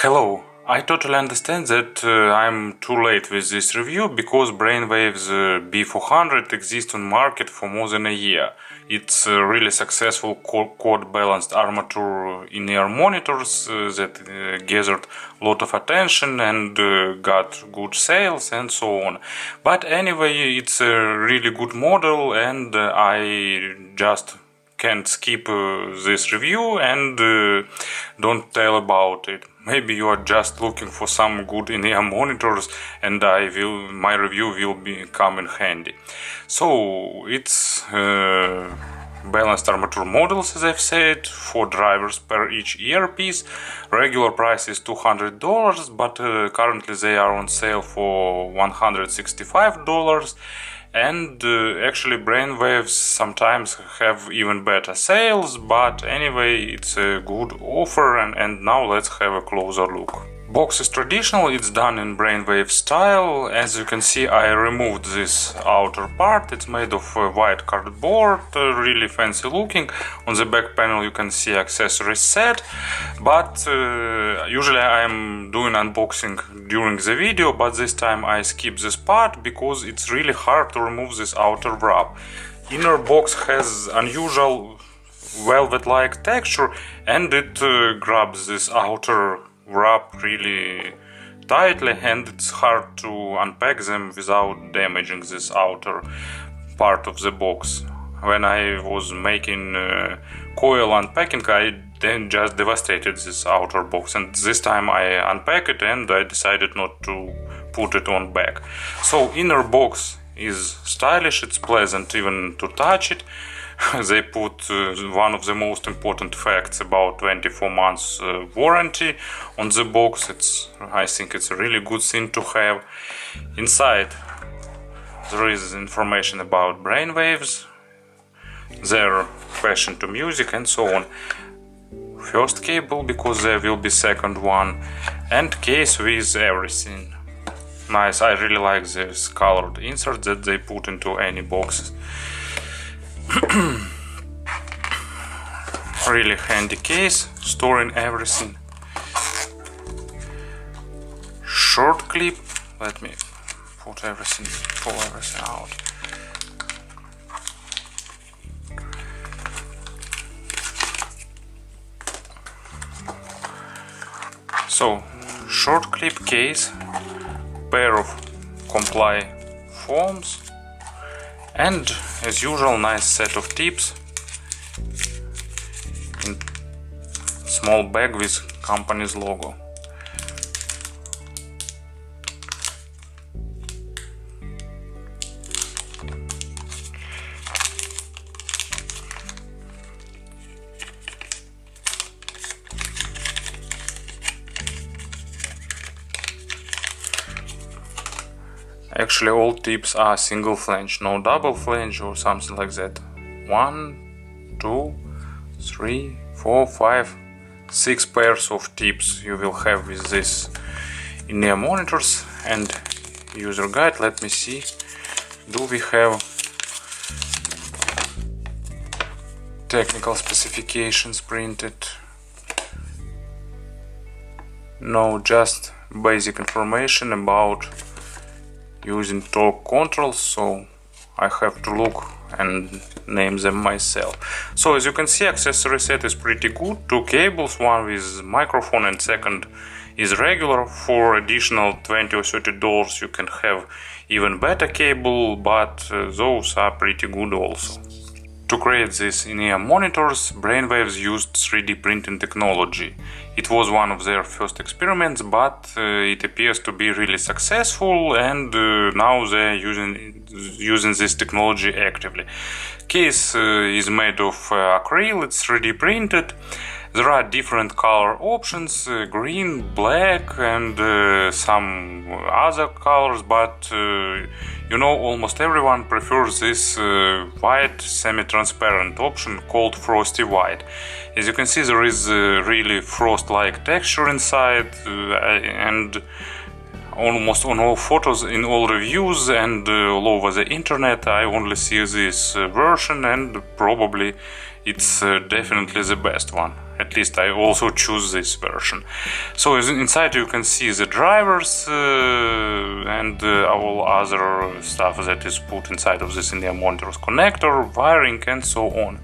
Hello, I totally understand that I'm too late with this review because Brainwavz B400 exists on market for more than a year. It's a really successful quad-balanced armature in-ear monitors that gathered a lot of attention and got good sales and so on. But anyway, it's a really good model and I just can't skip this review and don't tell about it. Maybe you are just looking for some good in-ear monitors and my review will come in handy. So it's balanced armature models, as I've said, 4 drivers per each earpiece. Regular price is $200, but currently they are on sale for $165. And actually Brainwavz sometimes have even better sales, but anyway, it's a good offer, and now let's have a closer look. Box is traditional, it's done in Brainwavz style. As you can see, I removed this outer part. It's made of white cardboard, really fancy looking. On the back panel you can see accessories set, but usually I'm doing unboxing during the video, but this time I skip this part because it's really hard to remove this outer wrap. Inner box has unusual velvet-like texture and it grabs this outer wrap really tightly, and it's hard to unpack them without damaging this outer part of the box. When I was making coil unpacking, I then just devastated this outer box, and this time I unpacked it and I decided not to put it on back. So inner box is stylish, it's pleasant even to touch it. They put one of the most important facts about 24 months warranty on the box. I think it's a really good thing to have. Inside there is information about Brainwavz, their passion to music and so on. First cable, because there will be second one, and case with everything. Nice, I really like this colored insert that they put into any boxes. Really handy case, storing everything. Short clip, let me pull everything out. So, short clip case, pair of comply foams, and as usual nice set of tips in small bag with company's logo. Actually all tips are single flange, no double flange or something like that. 1, 2, 3, 4, 5, 6 pairs of tips you will have with this in-ear monitors. And user guide, let me see, do we have technical specifications printed? No, just basic information about using torque controls, so I have to look and name them myself. So as you can see, accessory set is pretty good. 2 cables, one with microphone and second is regular. For additional $20 or $30 you can have even better cable, but those are pretty good also. To create these in-ear monitors, Brainwavz used 3D printing technology. It was one of their first experiments, but it appears to be really successful, and now they're using this technology actively. Case is made of acrylic, it's 3D printed. There are different color options, green, black and some other colors, but you know, almost everyone prefers this white semi-transparent option called frosty white. As you can see, there is really frost-like texture inside, and almost on all photos, in all reviews and all over the internet, I only see this version, and probably it's definitely the best one. At least I also choose this version. So inside you can see the drivers and all other stuff that is put inside of this in-ear monitors, connector, wiring, and so on.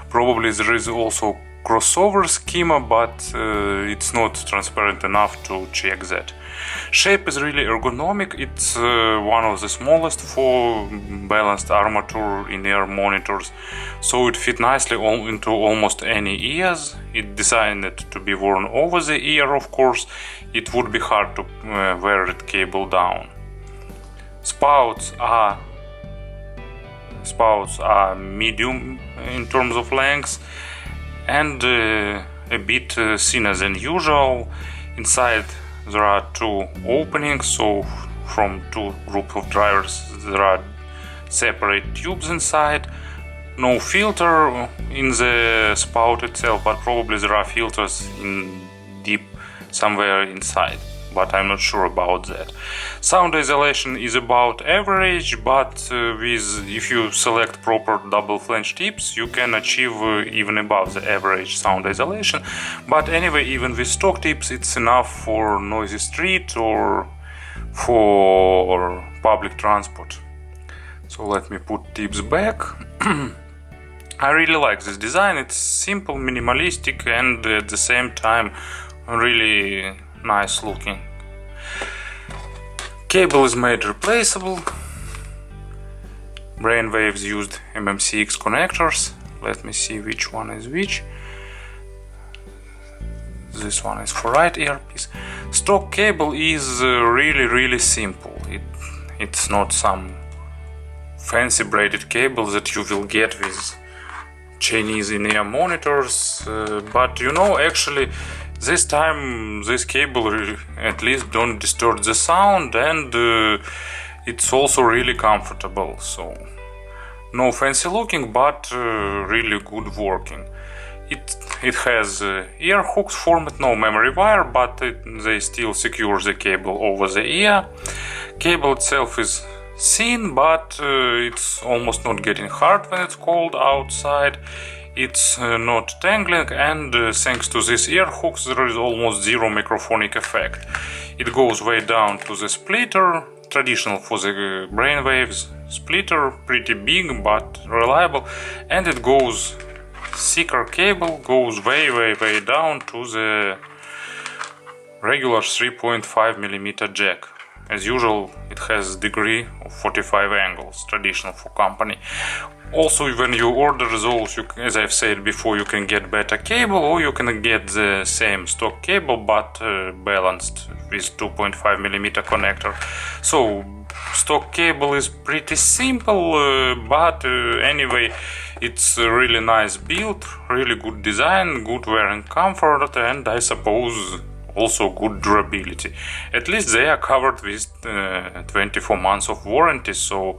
Probably there is also crossover schema, but it's not transparent enough to check that. Shape is really ergonomic. It's one of the smallest for balanced armature in-ear monitors, so it fits nicely into almost any ears. It's designed to be worn over the ear, of course. It would be hard to wear it cable down. Spouts are medium in terms of length and a bit thinner than usual. Inside there are two openings, so from two groups of drivers there are separate tubes inside. No filter in the spout itself, but probably there are filters in deep somewhere inside, but I'm not sure about that. Sound isolation is about average, but if you select proper double flange tips, you can achieve even above the average sound isolation. But anyway, even with stock tips, it's enough for noisy street or for public transport. So let me put tips back. I really like this design. It's simple, minimalistic, and at the same time really nice looking. Cable is made replaceable. Brainwavz used MMCX connectors. Let me see which one is which. This one is for right earpiece. Stock cable is really simple. It's not some fancy braided cable that you will get with Chinese in-ear monitors, but you know, actually this time this cable at least don't distort the sound, and it's also really comfortable. So no fancy looking, but really good working. It has ear hooks format, no memory wire, but they still secure the cable over the ear. Cable itself is thin, but it's almost not getting hard when it's cold outside. It's not tangling, and thanks to these ear hooks there is almost zero microphonic effect. It goes way down to the splitter, traditional for the Brainwavz splitter, pretty big but reliable, and it goes thicker cable, goes way down to the regular 3.5mm jack. As usual, it has degree of 45 angles, traditional for company. Also, when you order those, as I've said before, you can get better cable, or you can get the same stock cable but balanced with 2.5mm connector. So stock cable is pretty simple, but anyway, it's a really nice build, really good design, good wearing comfort, and I suppose also good durability. At least they are covered with 24 months of warranty, so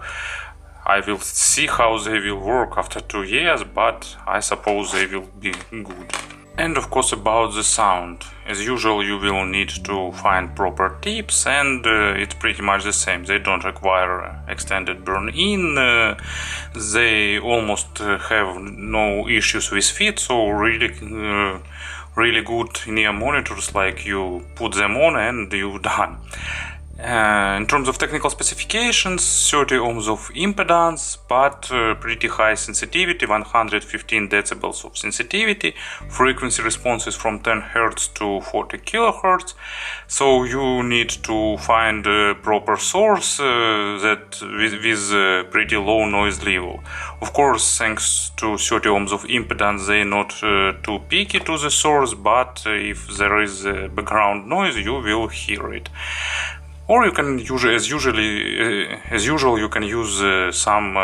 I will see how they will work after 2 years, but I suppose they will be good. And of course, about the sound. As usual, you will need to find proper tips, and it's pretty much the same. They don't require extended burn-in, they almost have no issues with fit, so really good in-ear monitors, like you put them on and you're done. In terms of technical specifications, 30 ohms of impedance, but pretty high sensitivity, 115 decibels of sensitivity, frequency responses from 10 Hz to 40 kHz. So you need to find a proper source that with pretty low noise level. Of course, thanks to 30 ohms of impedance, they're not too picky to the source, but if there is background noise, you will hear it. Or you can use, as usual, you can use some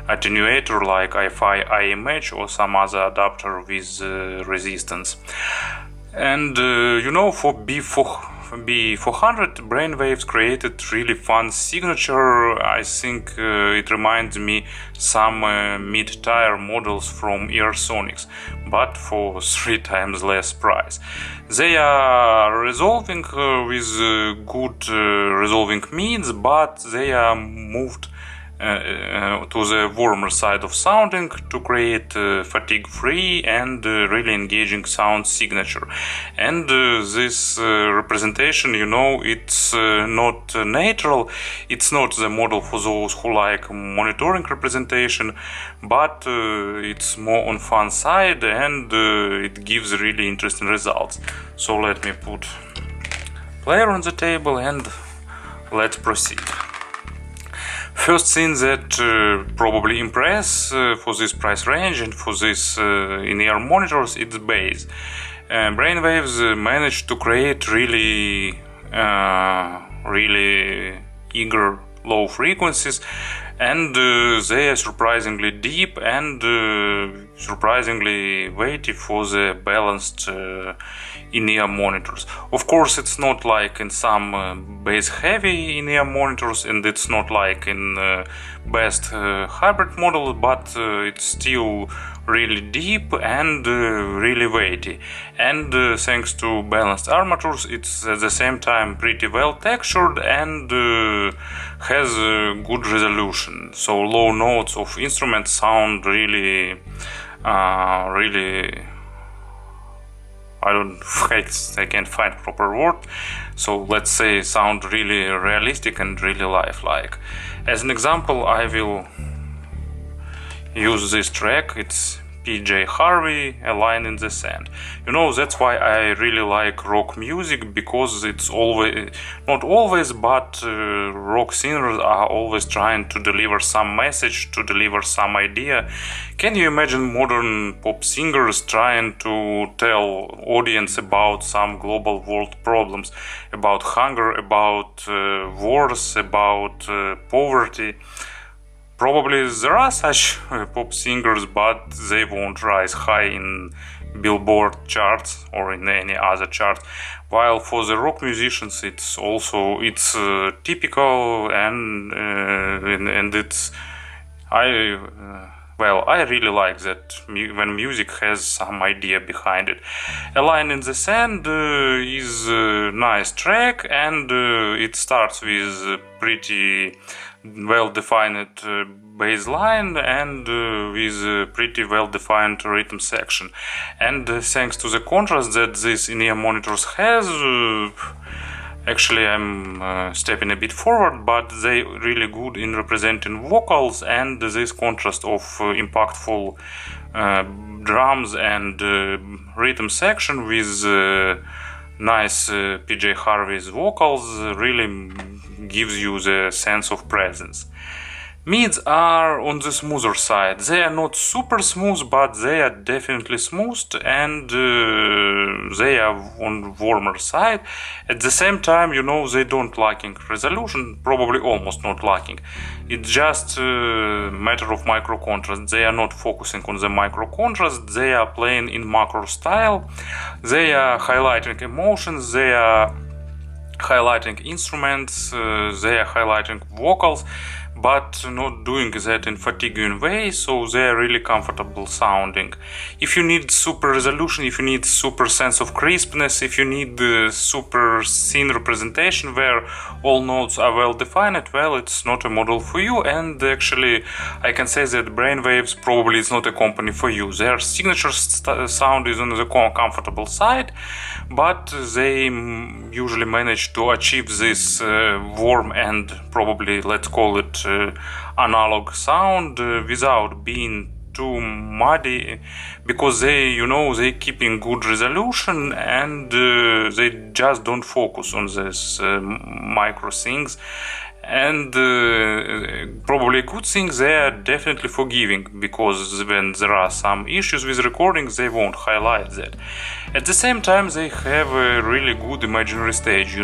attenuator like Hi-Fi IMH or some other adapter with resistance. And you know, for B400, Brainwavz created really fun signature. I think it reminds me some mid-tier models from Earsonics, but for 3 times less price. They are resolving with good resolving means, but they are moved to the warmer side of sounding to create fatigue-free and really engaging sound signature. And this representation, it's not natural, it's not the model for those who like monitoring representation, but it's more on fun side, and it gives really interesting results. So let me put player on the table and let's proceed. First thing that probably impress for this price range and for this in-ear monitors, it's bass. Brainwavz managed to create really eager low frequencies, and they are surprisingly deep and surprisingly weighty for the balanced in-ear monitors. Of course, it's not like in some bass-heavy in-ear monitors, and it's not like in best hybrid model, but it's still really deep and really weighty. And thanks to balanced armatures, it's at the same time pretty well textured and has good resolution. So low notes of instruments sound really I can't find proper word, so let's say sound really realistic and really lifelike. As an example, I will use this track. It's PJ Harvey, A Line in the Sand. That's why I really like rock music, because it's always, not always, but rock singers are always trying to deliver some message, to deliver some idea. Can you imagine modern pop singers trying to tell audience about some global world problems, about hunger, about wars, about poverty? Probably there are such pop singers, but they won't rise high in Billboard charts or in any other chart. While for the rock musicians, it's typical and it's I really like that when music has some idea behind it. A Line in the Sand is a nice track, and it starts with pretty well-defined bass line and with a pretty well-defined rhythm section. And thanks to the contrast that this in-ear monitors has, actually I'm stepping a bit forward, but they really good in representing vocals, and this contrast of impactful drums and rhythm section with nice PJ Harvey's vocals really gives you the sense of presence. Mids are on the smoother side. They are not super smooth, but they are definitely smooth, and they are on warmer side. At the same time, they don't lacking resolution, probably almost not lacking. It's just a matter of micro contrast. They are not focusing on the micro contrast. They are playing in macro style. They are highlighting emotions. They are highlighting instruments. They are highlighting vocals, but not doing that in fatiguing way, so they are really comfortable sounding. If you need super resolution, if you need super sense of crispness, if you need super thin representation where all notes are well defined, well, it's not a model for you. And actually I can say that Brainwavz probably is not a company for you. Their signature sound is on the comfortable side, but they usually manage to achieve this warm and probably, let's call it, analog sound without being too muddy, because they keeping good resolution, and they just don't focus on this micro things. And probably a good thing, they are definitely forgiving, because when there are some issues with recording, they won't highlight that. At the same time, they have a really good imaginary stage,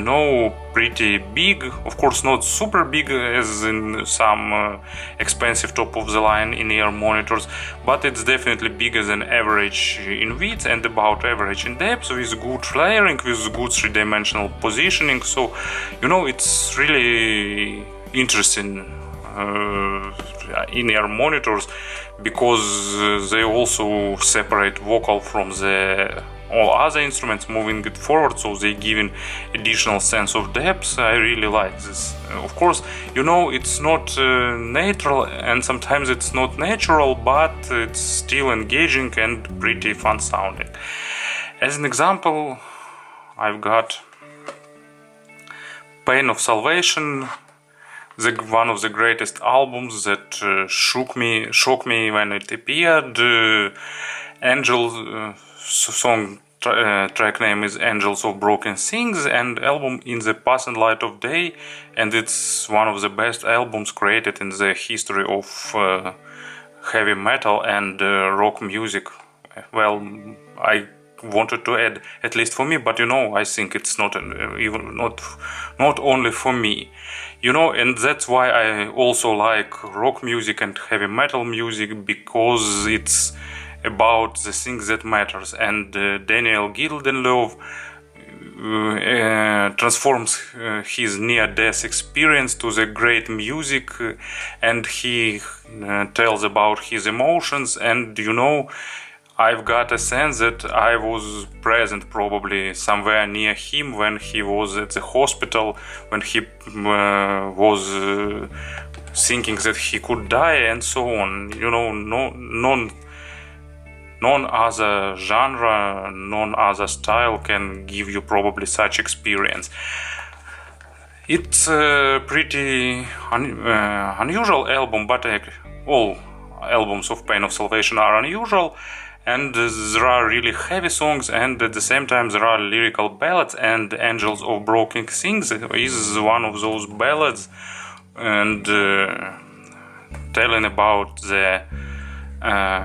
pretty big, of course not super big as in some expensive top-of-the-line in-ear monitors, but it's definitely bigger than average in width and about average in depth, with good layering, with good three-dimensional positioning. So, it's really interesting in-ear monitors, because they also separate vocal from the all other instruments, moving it forward, so they give an additional sense of depth. I really like this. Of course, you know, it's not natural, and sometimes it's not natural, but it's still engaging and pretty fun sounding. As an example, I've got Pain of Salvation, one of the greatest albums that shocked me when it appeared. Song track name is Angels of Broken Things, and album In the Passing Light of Day, and it's one of the best albums created in the history of heavy metal and rock music. Well, I wanted to add, at least for me, but you know, I think it's not only for me, you know, and that's why I also like rock music and heavy metal music, because it's about the things that matters. And Daniel Gildenlove transforms his near-death experience to the great music, and he tells about his emotions. And you know, I've got a sense that I was present probably somewhere near him when he was at the hospital, when he was thinking that he could die and so on. You know, none other genre, none other style can give you probably such experience. It's a pretty unusual album, but all albums of Pain of Salvation are unusual, and there are really heavy songs, and at the same time there are lyrical ballads, and Angels of Broken Things is one of those ballads, and telling about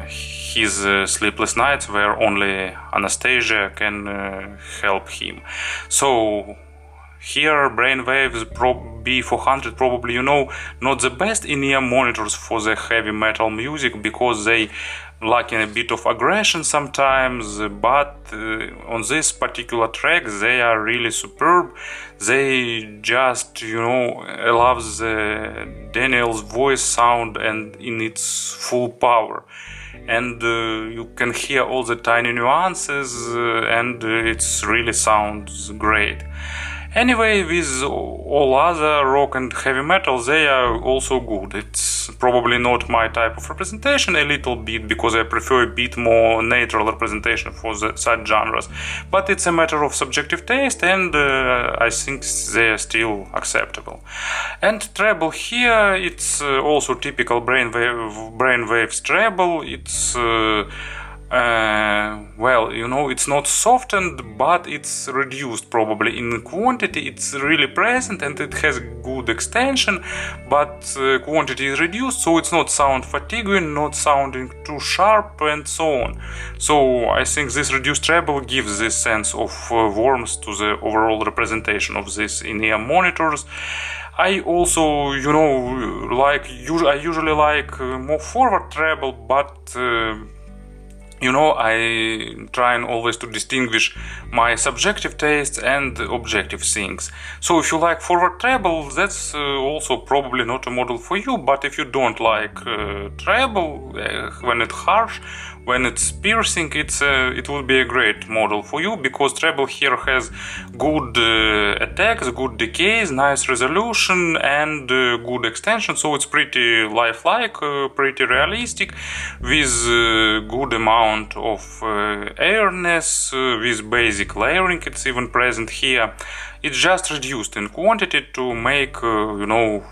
his sleepless nights where only Anastasia can help him. So here Brainwavz B400, probably, you know, not the best in-ear monitors for the heavy metal music, because they lack in a bit of aggression sometimes, but on this particular track they are really superb. They just, you know, allow the Daniel's voice sound and in its full power, and you can hear all the tiny nuances, and it really sounds great. Anyway, with all other rock and heavy metal, they are also good. It's probably not my type of representation, a little bit, because I prefer a bit more natural representation for such genres. But it's a matter of subjective taste, and I think they are still acceptable. And treble here, it's also typical Brainwavz treble. It's well, you know, it's not softened, but it's reduced probably in quantity. It's really present and it has good extension, but quantity is reduced, so it's not sound fatiguing, not sounding too sharp, and so on. So I think this reduced treble gives this sense of warmth to the overall representation of this in-ear monitors. I also, you know, I usually like more forward treble, but you know, I try always to distinguish my subjective tastes and objective things. So if you like forward treble, that's also probably not a model for you. But if you don't like treble, when it's harsh, when it's piercing, it will be a great model for you, because treble here has good attacks, good decays, nice resolution, and good extension. So it's pretty lifelike, pretty realistic, with good amount of airness, with basic layering. It's even present here. It's just reduced in quantity to make you know,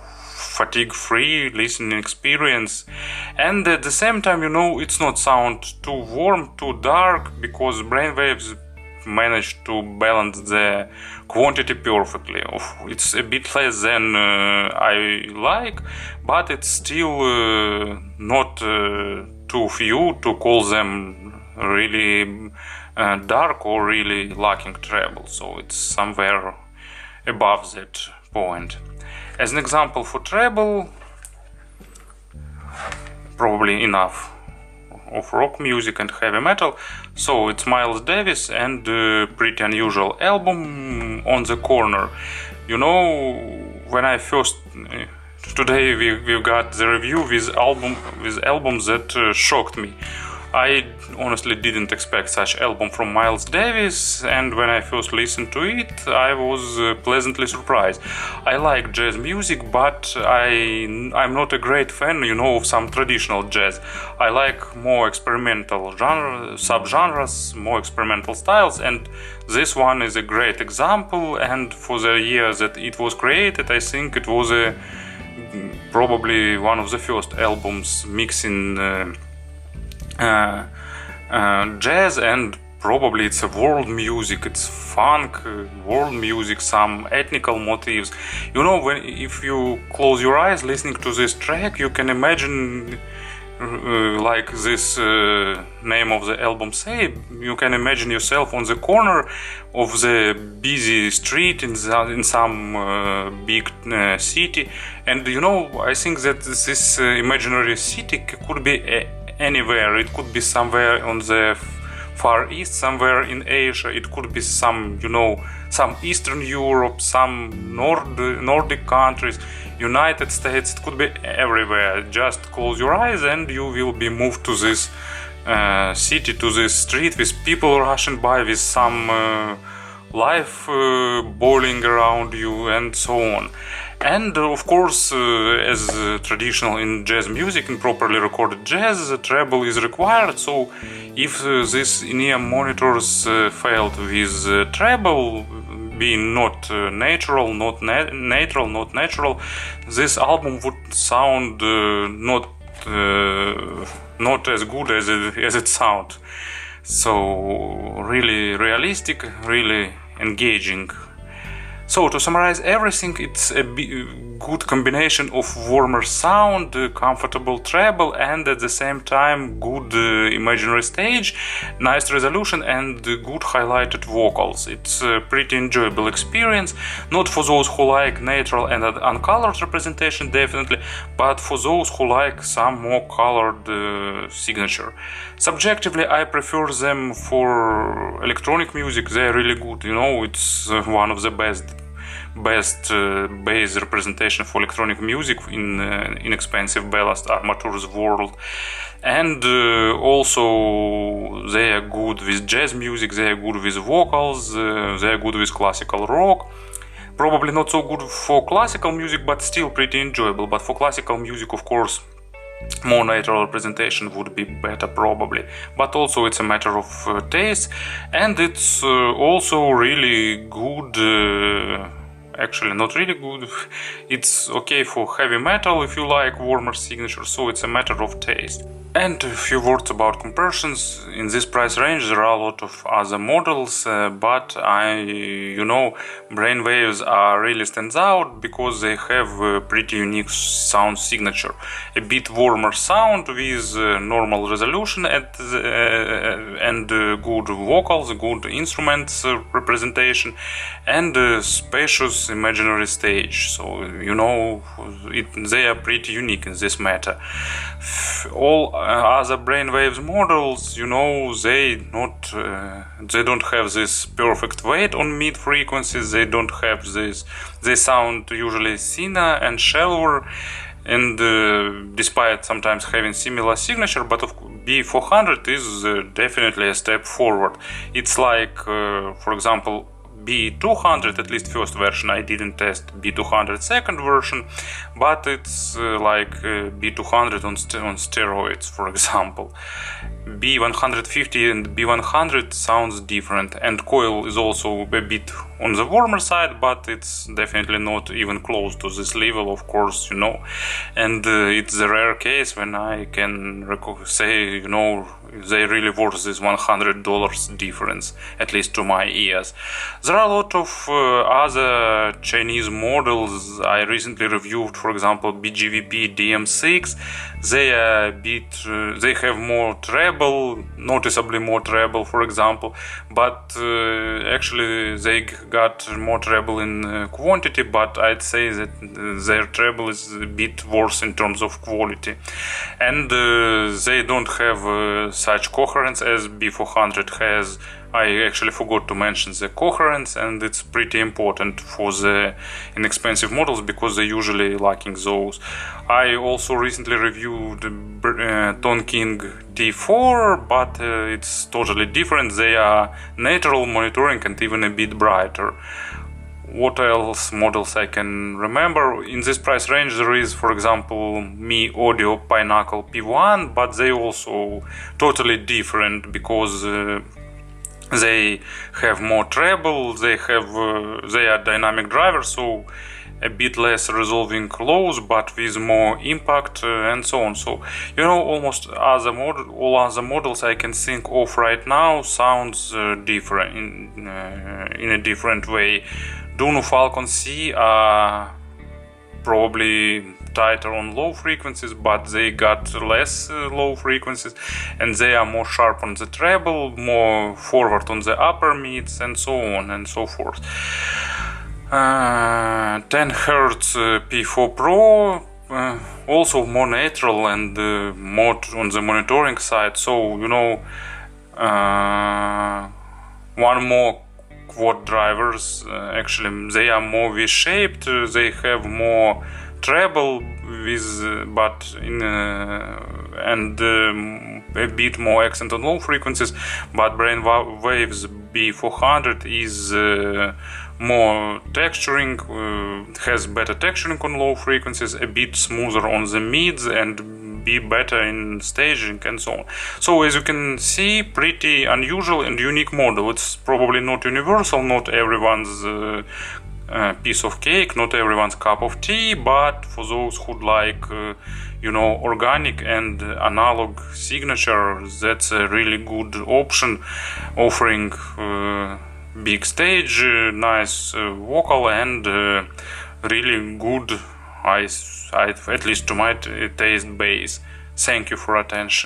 fatigue-free listening experience, and at the same time, you know, it's not sound too warm, too dark, because Brainwavz managed to balance the quantity perfectly. It's a bit less than I like, but it's still not too few to call them really dark or really lacking treble. So it's somewhere above that point. As an example for treble, probably enough of rock music and heavy metal. So it's Miles Davis and pretty unusual album On the Corner. You know, when I first today we got the review with albums that shocked me. I honestly didn't expect such album from Miles Davis, and when I first listened to it, I was pleasantly surprised. I like jazz music, but I'm not a great fan, of some traditional jazz. I like more experimental subgenres, more experimental styles, and this one is a great example. And for the year that it was created, I think it was probably one of the first albums mixing jazz, and probably it's a world music, it's funk, world music, some ethnical motifs. If you close your eyes listening to this track, you can imagine, like this name of the album say, you can imagine yourself on the corner of the busy street in some big city, and I think that this imaginary city could be anywhere. It could be somewhere on the Far East, somewhere in Asia. It could be some Eastern Europe, some Nordic countries, United States. It could be everywhere. Just close your eyes and you will be moved to this city, to this street, with people rushing by, with some life boiling around you, and so on. And of course, as traditional in jazz music, in properly recorded jazz, treble is required. So if these in-ear monitors failed with treble, being not natural, this album would sound not as good as it sounds. So really realistic, really engaging. So to summarize everything, it's a good combination of warmer sound, comfortable treble, and at the same time good imaginary stage, nice resolution, and good highlighted vocals. It's a pretty enjoyable experience, not for those who like natural and uncolored representation definitely, but for those who like some more colored signature. Subjectively, I prefer them for electronic music. They're really good. It's one of the best bass representation for electronic music in inexpensive ballast armatures world. And also they are good with jazz music, they are good with vocals, they are good with classical rock. Probably not so good for classical music, but still pretty enjoyable. But for classical music, of course, more natural representation would be better probably, but also it's a matter of taste, and it's also really good, actually not really good, it's okay for heavy metal if you like warmer signature, so it's a matter of taste. And a few words about comparisons. In this price range there are a lot of other models, but Brainwavz really stands out because they have a pretty unique sound signature. A bit warmer sound with normal resolution and good vocals, good instruments representation, and spacious imaginary stage. So they are pretty unique in this matter. All other Brainwavz models, they don't have this perfect weight on mid frequencies. They don't have this. They sound usually thinner and shallower, and despite sometimes having similar signature, but B400 is definitely a step forward. It's like, for example, B200, at least first version. I didn't test B200 second version, but it's like B200 on steroids, for example. B150 and B100 sounds different, and coil is also a bit on the warmer side, but it's definitely not even close to this level, of course, and it's a rare case when I can say, they really worth this $100 difference, at least to my ears. There are a lot of other Chinese models I recently reviewed, for example BGVP DM6. They have more treble, noticeably more treble, for example, but actually they got more treble in quantity, but I'd say that their treble is a bit worse in terms of quality, and they don't have such coherence as B400 has. I actually forgot to mention the coherence, and it's pretty important for the inexpensive models because they're usually lacking those. I also recently reviewed Tonking T4, but it's totally different. They are natural monitoring and even a bit brighter. What else models I can remember? In this price range there is, for example, Mi Audio Pinnacle P1, but they also totally different because they have more treble, they are dynamic drivers, so a bit less resolving lows, but with more impact and so on. So almost all other models I can think of right now sounds different in a different way. Duno Falcon C are probably tighter on low frequencies, but they got less low frequencies, and they are more sharp on the treble, more forward on the upper mids, and so on and so forth. 10 Hz P4 Pro, also more natural and more on the monitoring side. So one more quad drivers, actually they are more V-shaped, they have more treble but and a bit more accent on low frequencies, but Brainwavz B400 is more texturing, has better texturing on low frequencies, a bit smoother on the mids, and be better in staging and so on. So as you can see, pretty unusual and unique model. It's probably not universal, not everyone's piece of cake, not everyone's cup of tea, but for those who like organic and analog signature, that's a really good option, offering big stage, nice vocal, and really good, at least to my taste, bass. Thank you for attention.